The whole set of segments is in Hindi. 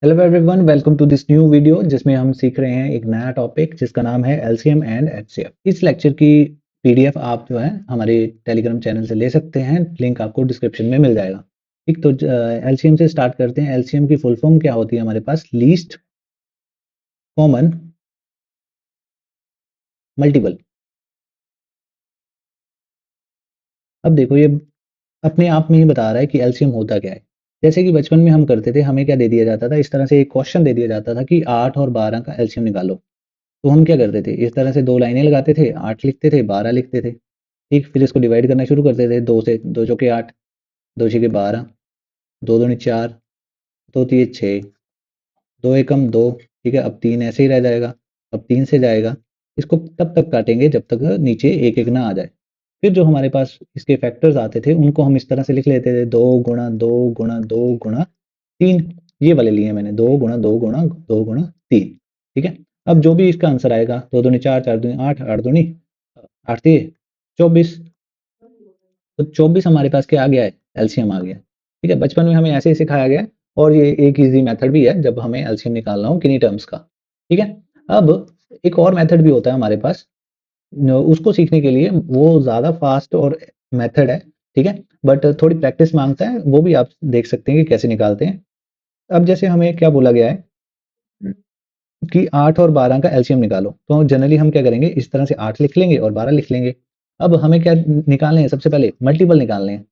Hello everyone, welcome to this new video जिसमें हम सीख रहे हैं एक नया टॉपिक जिसका नाम है एलसीएम एंड एचसीएफ। इस लेक्चर की पीडीएफ आप जो है हमारे टेलीग्राम चैनल से ले सकते हैं। लिंक आपको डिस्क्रिप्शन में मिल जाएगा। ठीक, तो एलसीएम से स्टार्ट करते हैं। एलसीएम की फुल फॉर्म क्या होती है हमारे पास? Least common multiple. अब देखो, ये अपने आप में ही बता रहा है कि एलसीएम होता क्या है। जैसे कि बचपन में हम करते थे, हमें क्या दे दिया जाता था, इस तरह से एक क्वेश्चन दे दिया जाता था कि 8 और 12 का एलसीएम निकालो। तो हम क्या करते थे, इस तरह से 2 लाइनें लगाते थे, 8 लिखते थे, 12 लिखते थे। ठीक, फिर इसको डिवाइड करना शुरू करते थे 2 से। 2 चौके 8, 2 छक्के 12, 2 दूनी 4, 2 तिये 6, 2 एकम 2। ठीक है, अब 3 ऐसे ही रह जाएगा। अब 3 से जाएगा, इसको तब तक काटेंगे जब तक नीचे 1-1 ना आ जाए। फिर जो हमारे पास इसके फैक्टर्स आते थे, उनको हम इस तरह से लिख लेते थे, 2 गुणा 2 गुणा 2 गुणा 3। ये वाले लिए मैंने, 2 गुणा 2 गुणा 2 गुणा 3। ठीक है, अब जो भी इसका आंसर आएगा, 2 दूनी 4, 4 दूनी 8, 8 दूनी 8 तिये 24। तो 24 हमारे पास क्या आ गया है? एलसीएम आ गया। ठीक है, बचपन में हमें ऐसे ही सिखाया गया है। और ये एक ईजी मेथड भी है जब हमें एलसीएम निकालना हो किन्हीं टर्म्स का। ठीक है, अब एक और मेथड भी होता है हमारे पास। उसको सीखने के लिए वो ज़्यादा फास्ट और मेथड है। ठीक है, बट थोड़ी प्रैक्टिस मांगता है। वो भी आप देख सकते हैं कि कैसे निकालते हैं। अब जैसे हमें क्या बोला गया है कि 8 और 12 का एलसीएम निकालो, तो जनरली हम क्या करेंगे, इस तरह से 8 लिख लेंगे और 12 लिख लेंगे। अब हमें क्या निकालने हैं? सबसे पहले मल्टीपल निकालने हैं।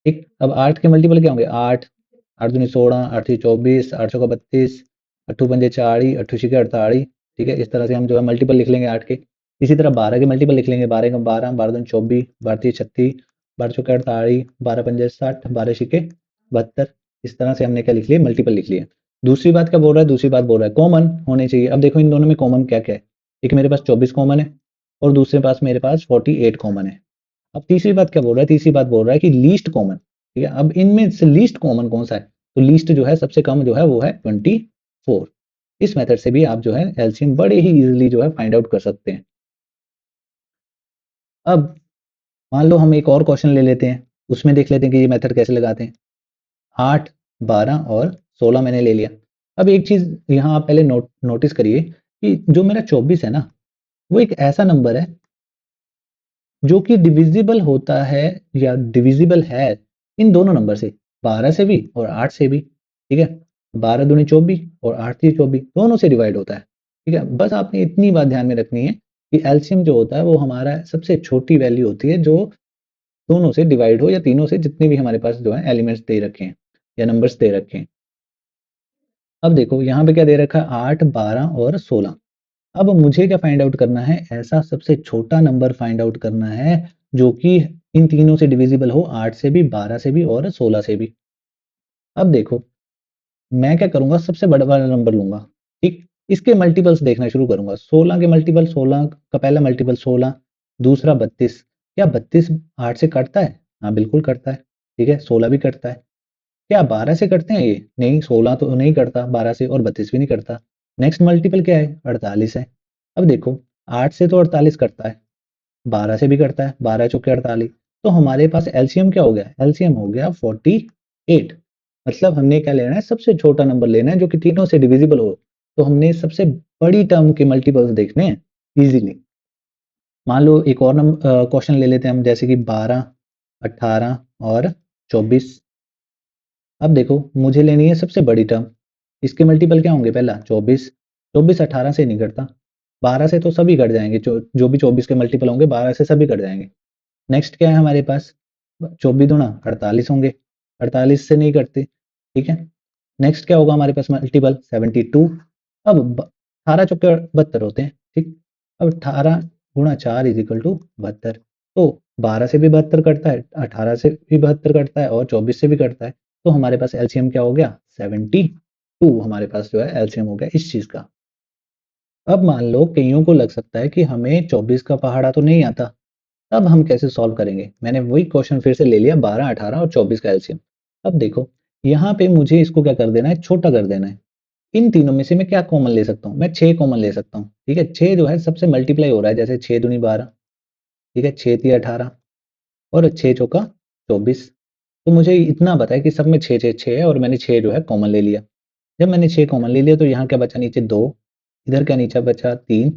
ठीक, अब 8 के मल्टीपल क्या होंगे? 8, 8 दूनी 16, 8 तिये 24, 8 चौका 32, 8 पंजे 40, 8 छिके 48। ठीक है, इस तरह से हम जो है मल्टीपल लिख लेंगे 8 के। इसी तरह 12 के मल्टीपल लिख लेंगे, 12 एकम 12, 12 दूनी 24, 12 तिये 36, 12 चौके 48, 12 पंजे 60, 12 छिके 72। इस तरह से हमने क्या लिख लिया? मल्टीपल लिख लिया। दूसरी बात क्या बोल रहा है? दूसरी बात बोल रहा है कॉमन होने चाहिए। अब देखो इन दोनों में कॉमन क्या-क्या है? एक मेरे पास 24 कॉमन है और दूसरे पास मेरे पास 48 कॉमन है। अब तीसरी बात क्या बोल रहा है? तीसरी बात बोल रहा है कि लीस्ट कॉमन। ठीक है, अब इनमें से लीस्ट कॉमन कौन सा है? तो लीस्ट जो है, सबसे कम जो है, वो है 24। इस मेथड से भी आप जो है एलसीएम बड़े ही इजीली जो है फाइंड आउट कर सकते हैं। अब मान लो हम एक और क्वेश्चन ले लेते हैं, उसमें देख लेते हैं कि ये मेथड कैसे लगाते हैं। 8, 12 और 16 मैंने ले लिया। अब एक चीज यहाँ आप पहले नोटिस करिए कि जो मेरा 24 है ना, वो एक ऐसा नंबर है जो कि डिविजिबल होता है या डिविजिबल है इन दोनों नंबर से, 12 से भी और 8 से भी। ठीक है, 12 दूनी 24 और 8 तिये 24 दोनों से डिवाइड होता है। ठीक है, बस आपने इतनी बात ध्यान में रखनी है कि एलसीएम जो होता है वो हमारा सबसे छोटी वैल्यू होती है जो दोनों से डिवाइड हो, या तीनों से, जितने भी हमारे पास जो है एलिमेंट्स दे रखे हैं या नंबर्स दे रखे हैं। अब देखो यहाँ पे क्या दे रखा है? 8, 12 और 16। अब मुझे क्या फाइंड आउट करना है? ऐसा सबसे छोटा नंबर फाइंड आउट करना है जो कि इन तीनों से डिविजिबल हो, 8 से भी, 12 से भी और 16 से भी। अब देखो, मैं क्या करूंगा? सबसे बड़ा वाला नंबर लूंगा। ठीक, इसके मल्टीपल्स देखना शुरू करूंगा। 16 के मल्टीपल, 16 का पहला मल्टीपल 16, दूसरा 32। क्या 32 8 से कटता है? हाँ, बिल्कुल कटता है। ठीक है, 16 भी कटता है। क्या 12 से कटते हैं ये? नहीं, 16 तो नहीं कटता 12 से, और 32 भी नहीं कटता। नेक्स्ट मल्टीपल क्या है? 48 है। अब देखो, 8 से तो 48 कटता है, 12 से भी कटता है, 12 चौके 48। तो हमारे पास एलसीएम क्या हो गया? एलसीएम हो गया 48। मतलब हमने क्या लेना है? सबसे छोटा नंबर लेना है जो कि तीनों से डिविजिबल हो। तो हमने सबसे बड़ी टर्म के मल्टीपल्स देखने हैं इजीली। मान लो एक और क्वेश्चन ले लेते हैं हम, जैसे कि 12, 18 और 24। अब देखो, मुझे लेनी है सबसे बड़ी टर्म। इसके मल्टीपल क्या होंगे? पहला 24, 24 18 से नहीं कटता, 12 से तो सभी कट जाएंगे। जो भी 24 के मल्टीपल होंगे 12 से सभी कट जाएंगे। नेक्स्ट क्या है हमारे पास? 24 दूना 48 होंगे, 48 से नहीं कटते। ठीक है, नेक्स्ट क्या होगा हमारे पास मल्टीपल? 72। अब 18 चौके 72 होते हैं। ठीक, अब 18 गुणा 4 इज इक्वल टू 72। तो 12 से भी 72 कटता है, 18 से भी 72 कटता है और 24 से भी कटता है। तो हमारे पास एलसीएम क्या हो गया? 72 हमारे पास जो है एलसीएम हो गया इस चीज का। अब मान लो कईयों को लग सकता है कि हमें 24 का पहाड़ा तो नहीं आता, तब हम कैसे सॉल्व करेंगे? मैंने वही क्वेश्चन फिर से ले लिया, 12, 18 और 24 का एलसीएम। अब देखो, यहाँ पे मुझे इसको क्या कर देना है? छोटा कर देना है। इन तीनों में से मैं क्या कॉमन ले सकता हूँ? मैं 6 कॉमन ले सकता हूँ। ठीक है, 6 जो है सबसे मल्टीप्लाई हो रहा है, जैसे 6 दूनी 12। ठीक है, 6 तिये 18 और 6 चौका 24। तो मुझे इतना पता है कि सब में 6 6 6 है और मैंने 6 जो है कॉमन ले लिया। जब मैंने 6 कॉमन ले लिया तो यहाँ क्या बचा नीचे 2, इधर क्या नीचे बचा 3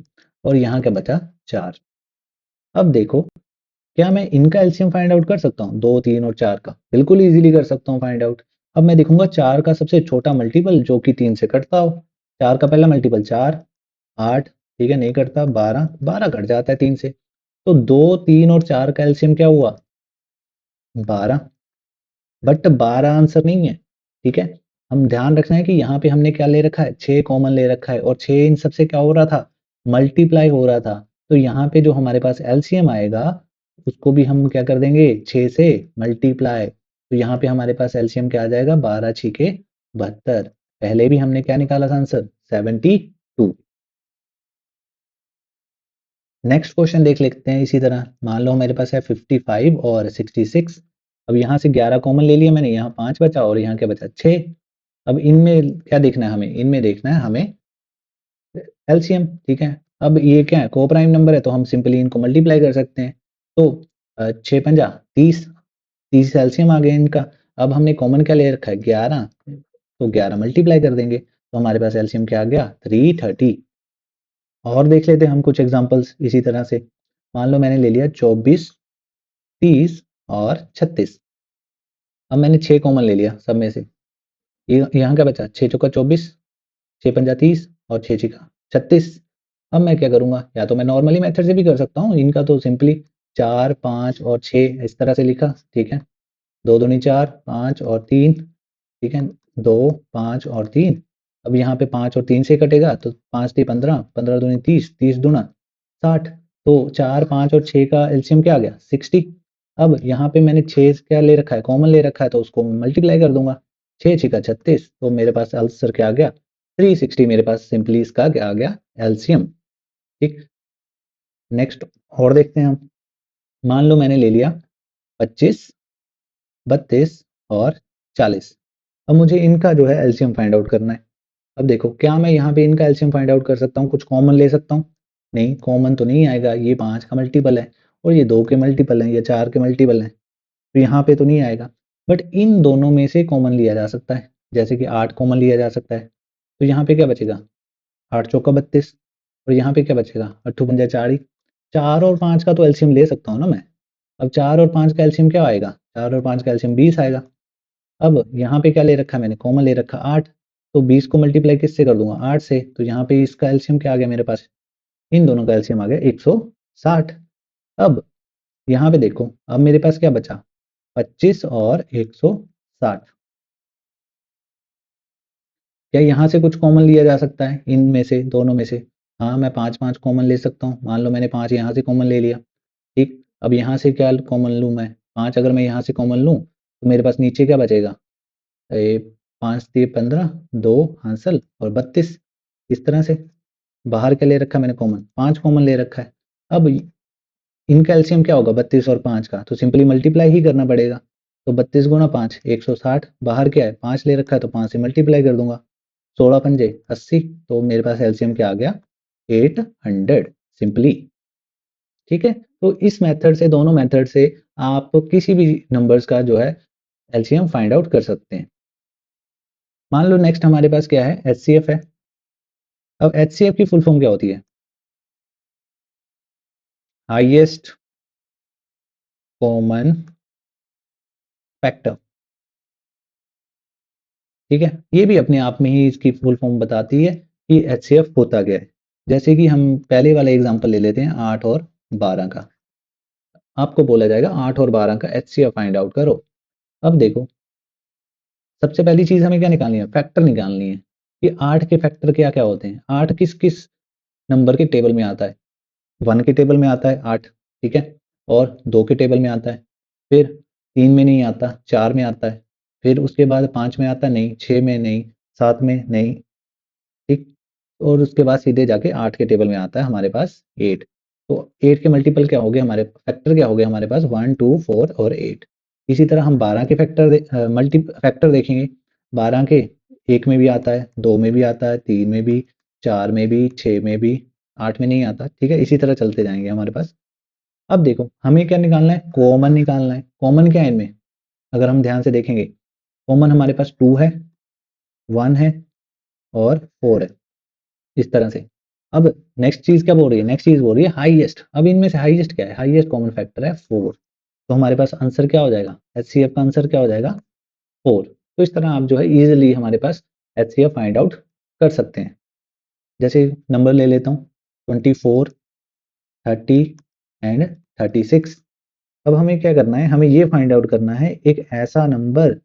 और यहाँ क्या बचा 4। अब देखो क्या मैं इनका एलसीएम फाइंड आउट कर सकता हूँ 2, 3 और 4 का? बिल्कुल इजीली कर सकता हूँ फाइंड आउट। अब मैं देखूंगा 4 का सबसे छोटा मल्टीपल जो कि 3 से कटता हो। 4 का पहला मल्टीपल 4, 8, ठीक है नहीं कटता, 12, 12 कट जाता है 3 से। तो 2, 3 और 4 का एलसीएम क्या हुआ? 12। बट 12 आंसर नहीं है, ठीक है। हम ध्यान रखना है कि यहाँ पे हमने क्या ले रखा है, 6 कॉमन ले रखा है और 6 इन सबसे क्या हो रहा था, मल्टीप्लाई हो रहा था। तो यहाँ पे जो हमारे पास एलसीएम आएगा उसको भी हम क्या कर देंगे, 6 से मल्टीप्लाई। तो यहाँ पे हमारे पास एलसीएम क्या आ जाएगा, 12 छिके 72। पहले भी हमने क्या निकाला था आंसर, 72। नेक्स्ट क्वेश्चन देख लेते हैं इसी तरह। मान लो मेरे पास है 55 और 66। अब यहाँ से 11 कॉमन ले लिया मैंने, यहाँ 5 बचा और यहाँ क्या बचा 6। अब इनमें क्या देखना है हमें, इनमें देखना है हमें एलसीएम, ठीक है। अब ये क्या है, को प्राइम नंबर है तो हम सिंपली इनको मल्टीप्लाई कर सकते हैं। तो 6 पंजा 30, 30 एलसीएम आ गया इनका। अब हमने कॉमन क्या ले रखा है 11, तो 11 मल्टीप्लाई कर देंगे तो हमारे पास एलसीएम क्या आ गया 330। और देख लेते हैं हम कुछ एग्जांपल्स इसी तरह से। मान लो मैंने ले लिया 24, 30 और 36। अब मैंने 6 कॉमन ले लिया सब में से, ये यहाँ क्या बचा 6 चौका 24, 6 पंजा 30 और 6 छिका 36। अब मैं क्या करूंगा, या तो मैं नॉर्मली मेथड से भी कर सकता हूँ इनका, तो सिंपली 4, 5 और 6 इस तरह से लिखा, ठीक है। 2 दूनी 4, 5 और 3, ठीक है। 2, 5 और 3। अब यहाँ पे 5 और 3 से कटेगा तो 5 3 15, 15 दूनी 30, 30 दूना 60। तो 4, 5 और 6 का एलसीएम क्या आ गया 60। अब यहाँ पे मैंने 6 क्या ले रखा है, कॉमन ले रखा है, तो उसको मल्टीप्लाई कर दूंगा। 6 छिका 36, तो मेरे पास आंसर क्या आ गया 360। मेरे पास सिंपली इसका क्या आ गया एलसीएम, ठीक। नेक्स्ट और देखते हैं हम। मान लो मैंने ले लिया 25, 32 और 40। अब मुझे इनका जो है एलसीएम फाइंड आउट करना है। अब देखो क्या मैं यहाँ पे इनका एलसीएम फाइंड आउट कर सकता हूँ, कुछ कॉमन ले सकता हूँ? नहीं, कॉमन तो नहीं आएगा, ये 5 का मल्टीपल है और ये 2 के मल्टीपल है, ये 4 के मल्टीपल है, तो यहाँ पे तो नहीं आएगा। बट इन दोनों में से कॉमन लिया जा सकता है, जैसे कि 8 कॉमन लिया जा सकता है। तो यहाँ पे क्या बचेगा 8 चौका 32 और यहाँ पे क्या बचेगा 8 पंजा 40। 4 और 5 का तो एलसीएम ले सकता हूँ ना मैं। अब 4 और 5 का एलसीएम क्या आएगा, 4 और 5 का एलसीएम 20 आएगा। अब यहाँ पे क्या ले रखा है मैंने, कॉमन ले रखा 8, तो 20 को मल्टीप्लाई किससे कर दूंगा 8 से, तो यहाँ पे इसका एलसीएम क्या आ गया मेरे पास, इन दोनों का एलसीएम आ गया 160। अब यहाँ पे देखो अब मेरे पास क्या बचा 25 और 160। क्या यहाँ से कुछ कॉमन लिया जा सकता है इनमें से, दोनों में से? हाँ, मैं 5 5 कॉमन ले सकता हूँ। मान लो मैंने 5 यहाँ से कॉमन ले लिया, ठीक। अब यहाँ से क्या कॉमन लूँ मैं, 5 अगर मैं यहाँ से कॉमन लूँ तो मेरे पास नीचे क्या बचेगा, 5 3 15, 2 हासिल और 32। इस तरह से बाहर क्या ले रखा है मैंने कॉमन, 5 कॉमन ले रखा है। अब इनका एलसीएम क्या होगा 32 और 5 का, तो सिंपली मल्टीप्लाई ही करना पड़ेगा। तो 32 गुना 5 160, बाहर क्या है 5 ले रखा है तो 5 से मल्टीप्लाई कर दूंगा। 16 पंजे 80, तो मेरे पास एलसीएम क्या आ गया 800 सिंपली, ठीक है। तो इस मेथड से, दोनों मेथड से आप किसी भी नंबर्स का जो है एलसीएम फाइंड आउट कर सकते हैं। मान लो नेक्स्ट हमारे पास क्या है एचसीएफ है। अब एचसीएफ की फुल फॉर्म क्या होती है, हाईएस्ट कॉमन फैक्टर, ठीक है। ये भी अपने आप में ही इसकी फुल फॉर्म बताती है कि एचसीएफ होता क्या है। जैसे कि हम पहले वाला एग्जांपल ले लेते हैं 8 और 12 का। आपको बोला जाएगा 8 और 12 का एचसीएफ फाइंड आउट करो। अब देखो सबसे पहली चीज हमें क्या निकालनी है, फैक्टर निकालनी है कि 8 के फैक्टर क्या क्या होते हैं। 8 किस किस नंबर के टेबल में आता है, 1 के टेबल में आता है 8, ठीक है। और 2 के टेबल में आता है, फिर 3 में नहीं आता, 4 में आता है, फिर उसके बाद 5 में आता नहीं, 6 में नहीं, 7 में नहीं, ठीक। और उसके बाद सीधे जाके 8 के टेबल में आता है हमारे पास 8। तो 8 के मल्टीपल क्या हो गए हमारे, फैक्टर क्या हो गए हमारे पास 1 2 4 और 8। इसी तरह हम 12 के फैक्टर मल्टी फैक्टर देखेंगे। 12 के 1 में भी आता है, 2 में भी आता है, 3 में भी, 4 में भी, 6 में भी, 8 में नहीं आता, ठीक है। इसी तरह चलते जाएंगे हमारे पास। अब देखो हमें क्या निकालना है, कॉमन निकालना है। कॉमन क्या है इनमें, अगर हम ध्यान से देखेंगे, कॉमन हमारे पास 2 है, 1 है और 4 है, इस तरह से। अब नेक्स्ट चीज क्या बोल रही है, नेक्स्ट चीज बोल रही है हाईएस्ट। अब इनमें से हाईएस्ट क्या है, हाईएस्ट कॉमन फैक्टर है 4। तो हमारे पास आंसर क्या हो जाएगा, एचसीएफ का आंसर क्या हो जाएगा 4। तो इस तरह आप जो है इजीली हमारे पास एचसीएफ फाइंड आउट कर सकते हैं। जैसे नंबर ले लेता हूँ 24, 30 एंड 36। अब हमें क्या करना है, हमें ये फाइंड आउट करना है एक ऐसा नंबर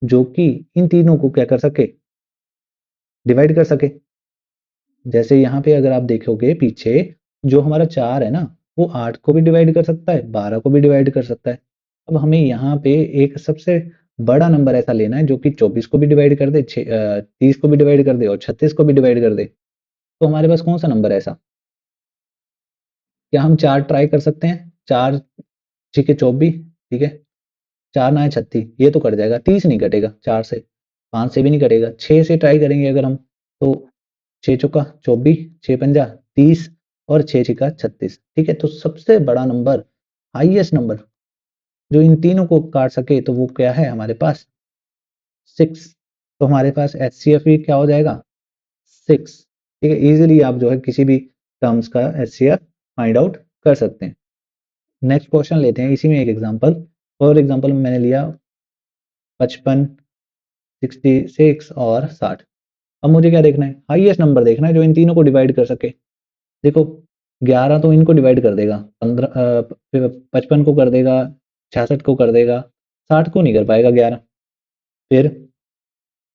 जो कि इन तीनों को क्या कर सके, डिवाइड कर सके। जैसे यहाँ पे अगर आप देखोगे पीछे, जो हमारा 4 है ना, वो 8 को भी डिवाइड कर सकता है, 12 को भी डिवाइड कर सकता है। अब हमें यहाँ पे एक सबसे बड़ा नंबर ऐसा लेना है जो कि 24 को भी डिवाइड कर दे, 30 को भी डिवाइड कर दे और 36 को भी डिवाइड कर दे। तो हमारे पास कौन सा नंबर है ऐसा, क्या हम 4 ट्राई कर सकते हैं, 4 छीके 24, ठीक है, 4 9 36, ये तो कट जाएगा, 30 नहीं कटेगा 4 से, 5 से भी नहीं कटेगा, 6 से ट्राई करेंगे अगर हम, तो 6 चौका 24, 6 पंजा 30 और 6 छिका 36, ठीक है। तो सबसे बड़ा नंबर, हाईएस्ट नंबर जो इन तीनों को काट सके, तो वो क्या है हमारे पास 6। तो हमारे पास एचसीएफ भी क्या हो जाएगा 6, ठीक है। इजीली आप जो है किसी भी टर्म्स का एचसीएफ फाइंड आउट कर सकते हैं। नेक्स्ट क्वेश्चन लेते हैं, इसी में एक एग्जांपल। फॉर एग्जांपल में मैंने लिया 55, 66 और 60। अब मुझे क्या देखना है, हाईएस्ट नंबर देखना है जो इन तीनों को डिवाइड कर सके। देखो 11 तो इनको डिवाइड कर देगा, 55 को कर देगा, 66 को कर देगा, 60 को नहीं कर पाएगा 11। फिर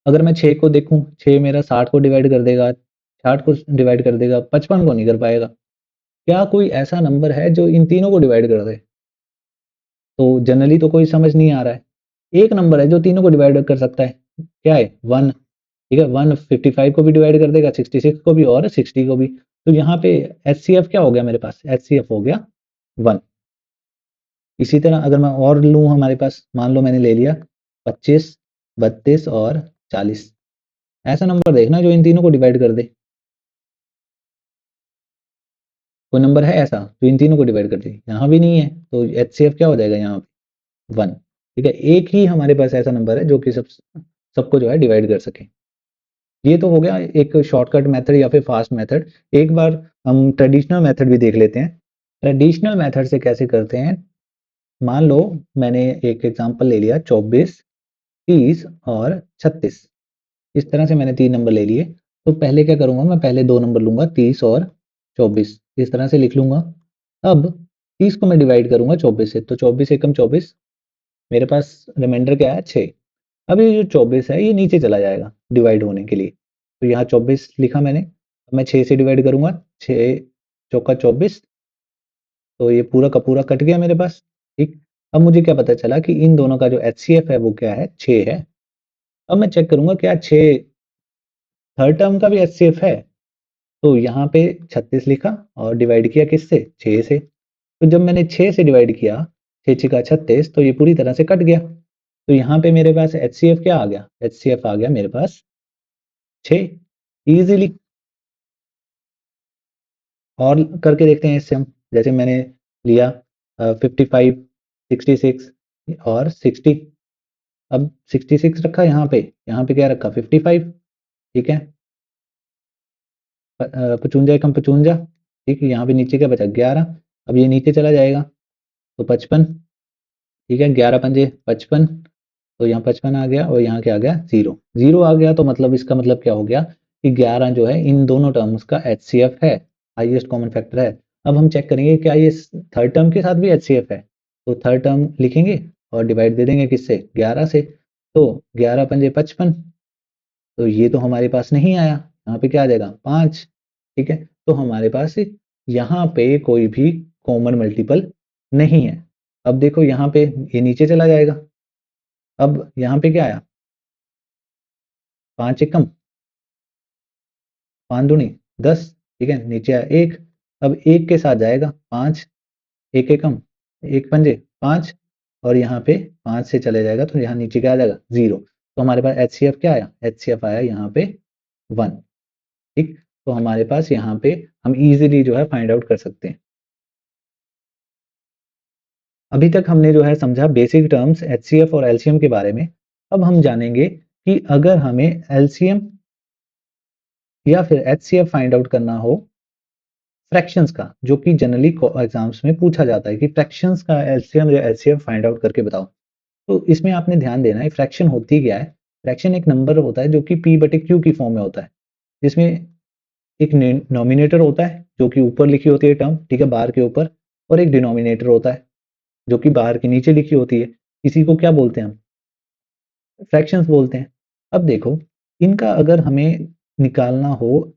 अगर मैं 6 को देखूं, 6 मेरा 60 को डिवाइड कर देगा, 60 को डिवाइड कर देगा, 55 को नहीं कर पाएगा। क्या कोई ऐसा नंबर है जो इन तीनों को डिवाइड कर दे, तो जनरली तो कोई समझ नहीं आ रहा है। एक नंबर है जो तीनों को डिवाइड कर सकता है, क्या है 1, ठीक है। 1 55 को भी डिवाइड कर देगा, 66 को भी और 60 को भी। तो यहाँ पे एचसीएफ क्या हो गया मेरे पास, एचसीएफ हो गया 1। इसी तरह अगर मैं और लूँ, हमारे पास मान लो मैंने ले लिया 25, 32 और 40। ऐसा नंबर देखना जो इन तीनों को डिवाइड कर दे। कोई नंबर है ऐसा जो इन तीनों को डिवाइड कर दे, यहाँ भी नहीं है। तो एचसीएफ क्या हो जाएगा यहाँ पे 1, ठीक है। एक ही हमारे पास ऐसा नंबर है जो कि सबको जो है डिवाइड कर सके। ये तो हो गया एक शॉर्टकट मेथड या फिर फास्ट मेथड। एक बार हम ट्रेडिशनल मेथड भी देख लेते हैं। ट्रेडिशनल मेथड से कैसे करते हैं, मान लो मैंने एक एग्जांपल ले लिया 24, 30 और 36। इस तरह से मैंने 3 नंबर ले लिए। तो पहले क्या करूंगा, मैं पहले 2 नंबर लूंगा 30 और 24, इस तरह से लिख लूंगा। अब 30 को मैं डिवाइड करूंगा 24 से, तो 24 एकम 24, मेरे पास रिमाइंडर क्या है 6। अब ये जो 24 है ये नीचे चला जाएगा डिवाइड होने के लिए, तो यहाँ 24 लिखा मैंने। अब मैं 6 से डिवाइड करूंगा, 6 चौका 24, तो ये पूरा का पूरा कट गया मेरे पास, ठीक। अब मुझे क्या पता चला कि इन दोनों का जो एचसीएफ है वो क्या है 6 है। अब मैं चेक करूंगा क्या 6 थर्ड टर्म का भी एचसीएफ है। तो यहाँ पे 36 लिखा और डिवाइड किया किससे, 6 से। तो जब मैंने 6 से डिवाइड किया, 6 छिका 36, तो ये पूरी तरह से कट गया। तो यहाँ पे मेरे पास एचसीएफ क्या आ गया, एचसीएफ आ गया मेरे पास 6, इजीली। और करके देखते हैं इससे हम, जैसे मैंने लिया 55, 66 और 60। अब 66 रखा यहाँ पे क्या रखा 55, ठीक है। 55 एकम 55, ठीक है। यहाँ पे नीचे क्या बचा 11। अब ये नीचे चला जाएगा, तो 55, ठीक है। 11 पंजे 55, तो यहाँ 55 आ गया और यहाँ क्या आ गया 0, 0 आ गया। तो मतलब इसका मतलब क्या हो गया कि 11 जो है इन दोनों टर्म्स का एचसीएफ है, हाईएस्ट कॉमन फैक्टर है। अब हम चेक करेंगे क्या ये थर्ड टर्म के साथ भी एचसीएफ है। तो थर्ड टर्म लिखेंगे और डिवाइड दे देंगे किससे, 11 से। तो 11 पंजे 55, तो ये तो हमारे पास नहीं आया, यहाँ पे क्या आ जाएगा 5, ठीक है। तो हमारे पास यहाँ पे कोई भी कॉमन मल्टीपल नहीं है। अब देखो यहाँ पे ये नीचे चला जाएगा। अब यहाँ पे क्या आया 5 एकम 5 दूनी 10, ठीक है। नीचे आया 1, अब 1 के साथ जाएगा 5, 1 एकम 1 पंजे 5, और यहाँ पे 5 से चले जाएगा तो यहाँ नीचे क्या आ जाएगा 0। तो हमारे पास एचसीएफ क्या आया, एचसीएफ आया यहाँ पे 1, ठीक। तो हमारे पास यहाँ पे हम इजीली जो है फाइंड आउट कर सकते हैं। अभी तक हमने जो है समझा बेसिक टर्म्स एचसीएफ और एलसीएम के बारे में। अब हम जानेंगे कि अगर हमें एलसीएम या फिर एचसीएफ फाइंड आउट करना हो फ्रैक्शंस का, जो कि जनरली एग्जाम्स में पूछा जाता है कि फ्रैक्शंस का एलसीएम या एचसीएफ फाइंड आउट करके बताओ। तो इसमें आपने ध्यान देना है फ्रैक्शन होती क्या है। फ्रैक्शन एक नंबर होता है जो कि पी बटे क्यू की फॉर्म में होता है, जिसमें एक नॉमिनेटर होता है जो कि ऊपर लिखी होती है टर्म, ठीक है, बार के ऊपर, और एक डिनोमिनेटर होता है जो कि बार के नीचे लिखी होती है। इसी को क्या बोलते हैं हम? फ्रैक्शंस बोलते हैं। अब देखो, इनका अगर हमें निकालना हो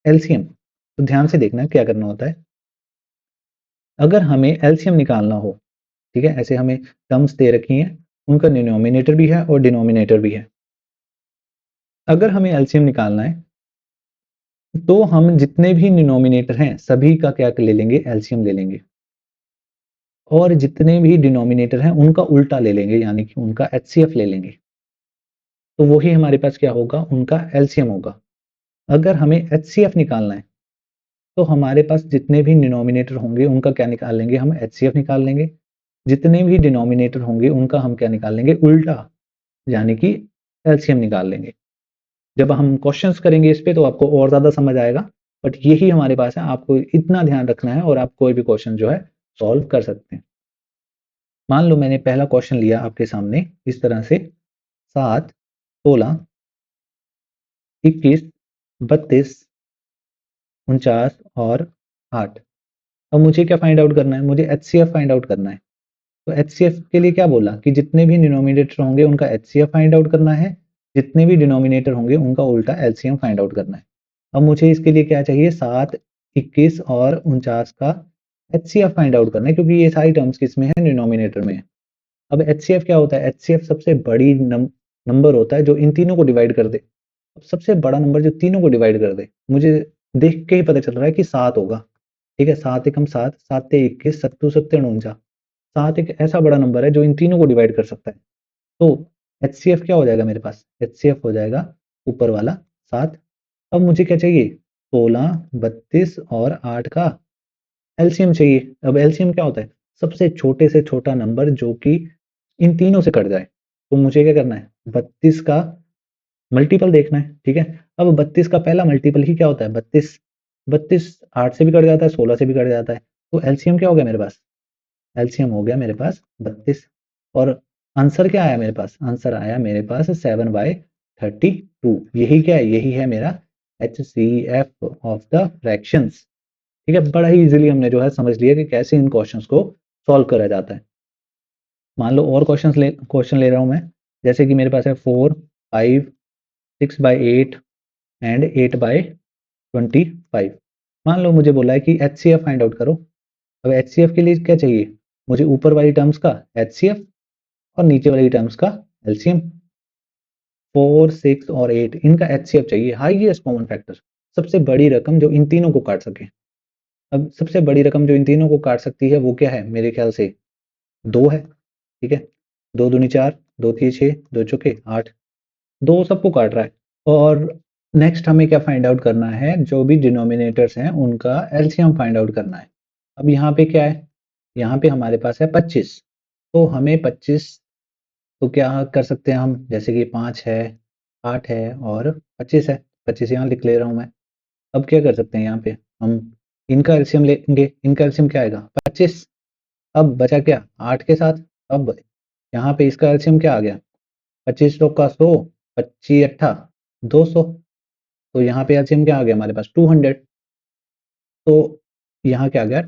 एलसीएम, तो ध्यान से देखना क्या करना होता है। अगर हमें एलसीएम निकालना हो, ठीक है, ऐसे हमें टर्म्स दे रखी हैं, उनका डिनोमिनेटर भी है और डिनोमिनेटर भी है। अगर हमें एलसीएम निकालना है तो हम जितने भी डिनोमिनेटर हैं सभी का क्या ले लेंगे, एलसीएम ले लेंगे, और जितने भी डिनोमिनेटर हैं उनका उल्टा ले लेंगे, यानी कि उनका एचसीएफ ले लेंगे। तो वही हमारे पास क्या होगा, उनका एलसीएम होगा। अगर हमें एचसीएफ निकालना है तो हमारे पास जितने भी डिनोमिनेटर होंगे उनका क्या निकाल लेंगे, हम एचसीएफ निकाल लेंगे। जितने भी डिनोमिनेटर होंगे उनका हम क्या निकाल लेंगे, उल्टा, यानी कि एलसीएम निकाल लेंगे। जब हम क्वेश्चंस करेंगे इस पे तो आपको और ज्यादा समझ आएगा, बट यही हमारे पास है, आपको इतना ध्यान रखना है और आप कोई भी क्वेश्चन जो है सॉल्व कर सकते हैं। मान लो मैंने पहला क्वेश्चन लिया आपके सामने इस तरह से, 7, 16, 21, 32, 49 और 8। अब मुझे क्या फाइंड आउट करना है, मुझे एचसीएफ फाइंड आउट करना है। तो एचसीएफ के लिए क्या बोला कि जितने भी डिनोमिनेटर होंगे उनका एचसीएफ फाइंड आउट करना है, जितने भी डिनोमिनेटर होंगे उनका उल्टा एलसीएम फाइंड आउट करना है। अब मुझे इसके लिए क्या चाहिए, 7, 21 और 49 का एचसीएफ फाइंड आउट करना है, क्योंकि ये सारी टर्म्स किसमें है, डिनोमिनेटर में है। अब एचसीएफ क्या होता है, एचसीएफ सबसे बड़ी नंबर होता है जो इन तीनों को डिवाइड कर दे। अब सबसे बड़ा नंबर जो तीनों को डिवाइड कर दे, मुझे देख के ही पता चल रहा है कि 7 होगा। ठीक है, 7 एकम 7, 7 21, 7 7 49। 7 एक ऐसा बड़ा नंबर है जो इन तीनों को डिवाइड कर सकता है। तो एचसीएफ क्या हो जाएगा मेरे पास, एचसीएफ हो जाएगा ऊपर वाला 7। अब मुझे क्या चाहिए, 16, 32 और 8 का एलसीएम चाहिए। अब एलसीएम क्या होता है, सबसे छोटे से छोटा नंबर जो कि इन तीनों से कट जाए। तो मुझे क्या करना है, 32 का मल्टीपल देखना है, ठीक है। अब 32 का पहला मल्टीपल ही क्या होता है, 32। 32 8 से भी कट जाता है, 16 से भी कट जाता है। तो एलसीएम क्या हो गया मेरे पास, एलसीएम हो गया मेरे पास 32। और आंसर क्या आया मेरे पास, आंसर आया मेरे पास 7/32। यही क्या है, यही है मेरा एचसीएफ ऑफ द फ्रैक्शंस। ठीक है, बड़ा ही इजीली हमने जो है समझ लिया कि कैसे इन क्वेश्चंस को सॉल्व करा जाता है। मान लो और क्वेश्चन ले रहा हूं मैं, जैसे कि मेरे पास है 4, 5, 6/8 एंड 8/25। मान लो मुझे बोला है कि एचसीएफ फाइंड आउट करो। अब एचसीएफ के लिए क्या चाहिए, मुझे ऊपर वाली टर्म्स का एचसीएफ और नीचे वाली टर्म्स का एलसीएम। 4, 6 और 8 इनका एचसीएफ चाहिए, हाईएस्ट कॉमन फैक्टर, सबसे बड़ी रकम जो इन तीनों को काट सके। अब सबसे बड़ी रकम जो इन तीनों को काट सकती है वो क्या है, मेरे ख्याल से 2 है। ठीक है, 2 दूनी 4, 2 तिये 6, 2 चौके 8, 2 सबको काट रहा है। और नेक्स्ट हमें क्या फाइंड आउट करना है, जो भी डिनोमिनेटर्स हैं उनका एलसीएम फाइंड आउट करना है। अब यहाँ पे क्या है, यहाँ पे हमारे पास है 25। तो हमें 25, तो क्या कर सकते हैं हम, जैसे कि 5 है, 8 है और 25 है। 25 यहाँ लिख ले रहा हूँ मैं। अब क्या कर सकते हैं, यहाँ पे हम इनका एलसीएम लेंगे। इनका एलसीएम क्या आएगा, 25। अब बचा क्या, 8 के साथ। अब यहाँ पे इसका एलसीएम क्या आ गया, 25 का 100, 25 अट्ठा 200। तो यहाँ पे एलसीएम क्या आ गया हमारे पास, 200। तो यहाँ क्या आ गया,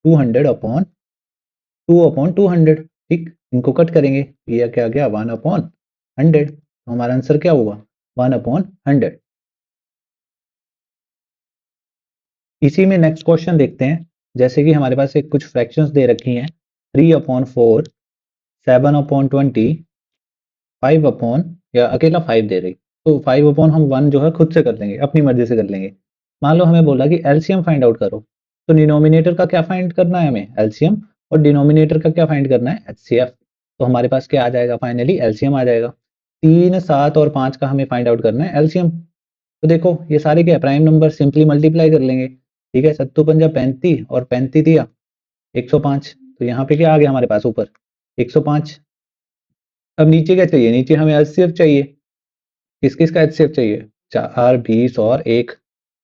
200/2/200। ठीक, इनको कट करेंगे, ये क्या आ गया, 1/100। तो हमारा आंसर क्या होगा, 1/100। इसी में नेक्स्ट क्वेश्चन देखते हैं। जैसे कि हमारे पास एक कुछ फ्रैक्शंस दे रखी हैं, 3/4, 7/20, 5 या अकेला 5 दे रही। तो 5/हम 1 जो है खुद से कर लेंगे, अपनी मर्जी से कर लेंगे। मान लो हमें बोला कि एलसीएम फाइंड आउट करो, तो डिनोमिनेटर का क्या फाइंड करना है हमें, एलसीएम, और डिनोमिनेटर का क्या फाइंड करना है, एचसीएफ। तो हमारे पास क्या आ जाएगा, फाइनली एलसीएम आ जाएगा। 3, 7 और 5 का हमें फाइंड आउट करना है एलसीएम। तो देखो ये सारे क्या प्राइम नंबर, सिंपली मल्टीप्लाई कर लेंगे। ठीक है, 7×5 35 और 35 दिया 105। तो यहाँ पे क्या आ गया हमारे पास ऊपर, 105। अब नीचे क्या चाहिए, नीचे हमें एचसीएफ चाहिए। किस किस का एचसीएफ चाहिए, 4, 20 और 1।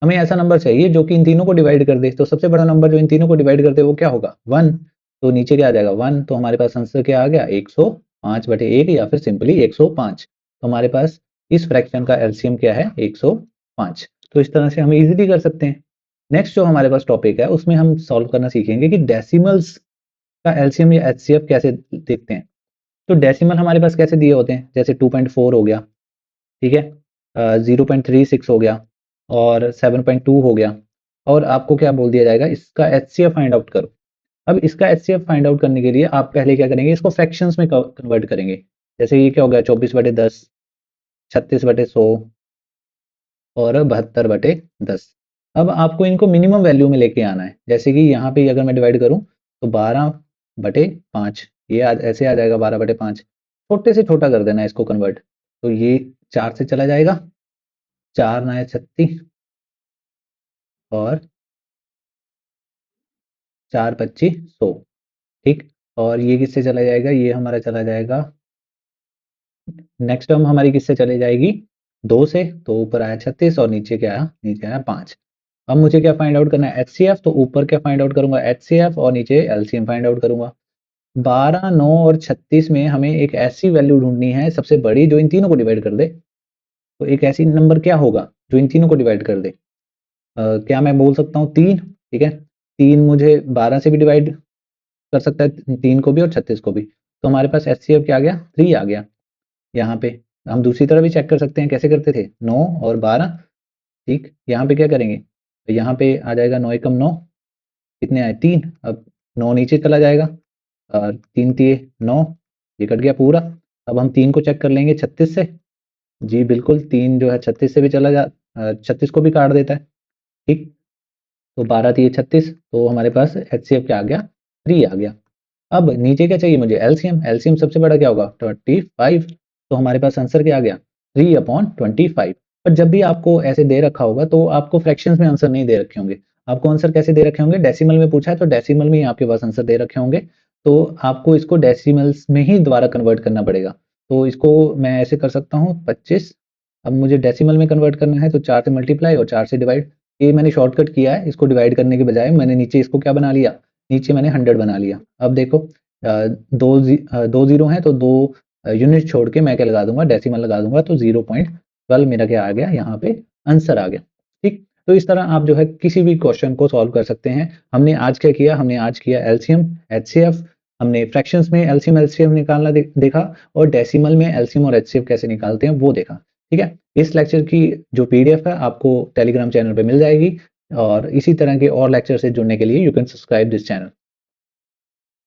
हमें ऐसा नंबर चाहिए जो कि इन तीनों को डिवाइड कर दे। तो सबसे बड़ा नंबर जो इन तीनों को डिवाइड कर दे वो क्या होगा? 1। तो नीचे क्या आ जाएगा? 1। तो हमारे पास आंसर क्या आ गया? 105/1 या फिर सिंपली 105। तो हमारे पास इस फ्रैक्शन का एलसीएम क्या है? 105। तो इस तरह से हम इजीली कर सकते हैं। नेक्स्ट जो हमारे पास टॉपिक है उसमें हम सॉल्व करना सीखेंगे कि डेसिमल्स का एलसीएम या एचसीएफ कैसे देखते हैं। तो डेसिमल हमारे पास कैसे दिए होते हैं? जैसे 2.4 हो गया, ठीक है, 0.36 हो गया और 7.2 हो गया। और आपको क्या बोल दिया जाएगा? इसका एचसीएफ फाइंड आउट करो। अब इसका एचसीएफ फाइंड आउट करने के लिए आप पहले क्या करेंगे? इसको फ्रैक्शंस में कन्वर्ट करेंगे। जैसे ये क्या हो गया? 24/10, 36/100 और 72/10। अब आपको इनको मिनिमम वैल्यू में लेके आना है। जैसे कि यहाँ पे अगर मैं डिवाइड करूँ तो 12/5, ये ऐसे आ जाएगा 12/5। छोटे से छोटा कर देना है इसको कन्वर्ट। तो ये 4 से चला जाएगा, 4 9 36 और 4 25 100, ठीक। और ये किससे चला जाएगा? ये हमारा चला जाएगा, नेक्स्ट टर्म हमारी किससे चली जाएगी? 2 से। तो ऊपर आया 36 और नीचे क्या आया? नीचे आया 5। अब मुझे क्या फाइंड आउट करना है? एचसीएफ। तो ऊपर क्या फाइंड आउट करूंगा? एचसीएफ और नीचे एलसीएम फाइंड आउट करूंगा। 12, 9 और 36 में हमें एक ऐसी वैल्यू ढूंढनी है सबसे बड़ी जो इन तीनों को डिवाइड कर दे। तो एक ऐसी नंबर क्या होगा जो इन तीनों को डिवाइड कर दे? क्या मैं बोल सकता हूँ 3? ठीक है, 3 मुझे 12 से भी डिवाइड कर सकता है, 3 को भी और 36 को भी। तो हमारे पास एचसीएफ क्या आ गया? 3 आ गया। यहाँ पे हम दूसरी तरह भी चेक कर सकते हैं। कैसे करते थे? 9 और 12, ठीक। यहाँ पे क्या करेंगे? तो यहाँ पे आ जाएगा 9 एकम 9, कितने आए? 3। अब 9 नीचे चला जाएगा और 3 तिये 9, ये कट गया पूरा। अब हम 3 को चेक कर लेंगे 36 से। जी बिल्कुल, 3 जो है 36 से भी 36 को भी काट देता है, ठीक। तो 12 तिये 36, तो हमारे पास एचसीएफ क्या आ गया? 3 आ गया। अब नीचे क्या चाहिए मुझे? एलसीएम। एलसीएम सबसे बड़ा क्या होगा? 25। तो हमारे पास आंसर क्या आ गया? 3/25। पर जब भी आपको ऐसे दे रखा होगा तो आपको फ्रैक्शंस में आंसर नहीं दे रखे होंगे। आपको आंसर कैसे दे रखे होंगे? डेसिमल में पूछा है तो डेसिमल में ही आपके पास आंसर दे रखे होंगे। तो आपको इसको डेसिमल्स में ही दोबारा कन्वर्ट करना पड़ेगा। तो इसको मैं ऐसे कर सकता हूँ 25। अब मुझे डेसिमल में कन्वर्ट करना है तो 4 से मल्टीप्लाई और 4 से डिवाइड। ये मैंने शॉर्टकट किया है, इसको डिवाइड करने के बजाय मैंने नीचे इसको क्या बना लिया? नीचे मैंने 100 बना लिया। अब देखो, दो जीरो हैं तो दो यूनिट छोड़ के मैं क्या लगा दूंगा? डेसिमल लगा दूंगा। तो 0.12 मेरा क्या आ गया? यहाँ पे आंसर आ गया, ठीक। तो इस तरह आप जो है किसी भी क्वेश्चन को सॉल्व कर सकते हैं। हमने आज क्या किया? हमने आज किया एलसीएम, एचसीएफ। हमने फ्रैक्शंस में एलसीएम एचसीएफ निकालना देखा और डेसिमल में एलसीएम और एचसीएफ कैसे निकालते हैं वो देखा, ठीक है। इस लेक्चर की जो पीडीएफ है आपको टेलीग्राम चैनल पे मिल जाएगी और इसी तरह के और लेक्चर से जुड़ने के लिए you can subscribe this channel.